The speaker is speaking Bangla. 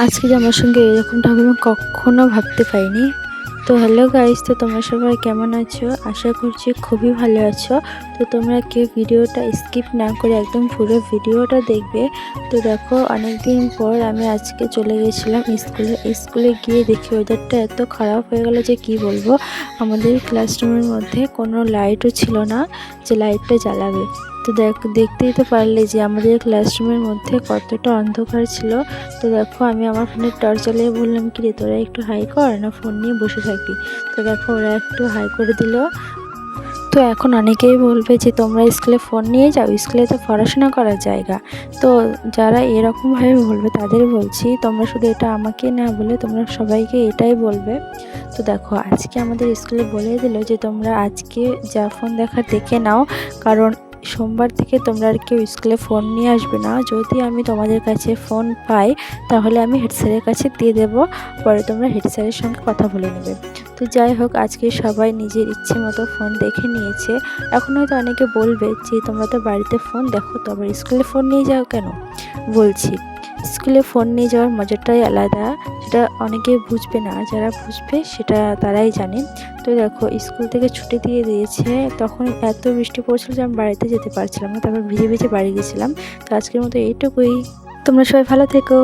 আজকে যে আমার সঙ্গে এরকমটা হবে আমি কখনো ভাবতে পারিনি। তো হ্যালো গাইস, তো তোমরা সবাই কেমন আছো? আশা করছি খুবই ভালো আছো। তো তোমরা কেউ ভিডিওটা স্কিপ না করে একদম পুরো ভিডিওটা দেখবে। তো দেখো, অনেকদিন পর আমি আজকে চলে গেছিলাম স্কুলে গিয়ে দেখি ওয়েদারটা এত খারাপ হয়ে গেল যে কি বলবো। আমাদের ক্লাসরুমের মধ্যে কোনো লাইটও ছিল না যে লাইটটা জ্বালাবে। তো দেখতেই তো পারলে যে আমাদের ক্লাসরুমের মধ্যে কতটা অন্ধকার ছিল। তো দেখো, আমি আমার ফোনের টর্চ জ্বালিয়ে বললাম, কি রে তোরা একটু হাই কর, না ফোন নিয়ে বসে থাকবি। তো দেখো, ওরা একটু হাই করে দিল। তো এখন অনেকেই বলবে যে তোমরা স্কুলে ফোন নিয়ে যাও, স্কুলে তো পড়াশোনা করার জায়গা। তো যারা এরকমভাবে বলবে তাদের বলছি, তোমরা শুধু এটা আমাকে না বলে তোমরা সবাইকে এটাই বলবে। তো দেখো, আজকে আমাদের স্কুলে বলে দিল যে তোমরা আজকে যা ফোন দেখার দেখে নাও, কারণ সোমবার থেকে তোমরা আর কেউ স্কুলে ফোন নিয়ে আসবে না। যদি আমি তোমাদের কাছে ফোন পাই তাহলে আমি হেড স্যারের কাছে দিয়ে দেবো, পরে তোমরা হেড স্যারের সঙ্গে কথা বলে নেবে। তো যাই হোক, আজকে সবাই নিজের ইচ্ছে মতো ফোন দেখে নিয়েছে। এখন হয়তো অনেকে বলবে যে তোমরা তো বাড়িতে ফোন দেখো, তো আবার স্কুলে ফোন নিয়ে যাও কেন? বলছি, স্কুলে ফোন নিয়ে যাওয়ার মজাটাই আলাদা। সেটা অনেকে বুঝবে না, যারা বুঝবে সেটা তারাই জানে। তো দেখো, স্কুল থেকে ছুটি দিয়ে দিয়েছে, তখন এত বৃষ্টি পড়ছিল যে আমি বাড়িতে যেতে পারছিলাম না, তারপর ভিজে ভিজে বাড়ি গেছিলাম। তো আজকের মতো এইটুকুই। তোমরা সবাই ভালো থেকো।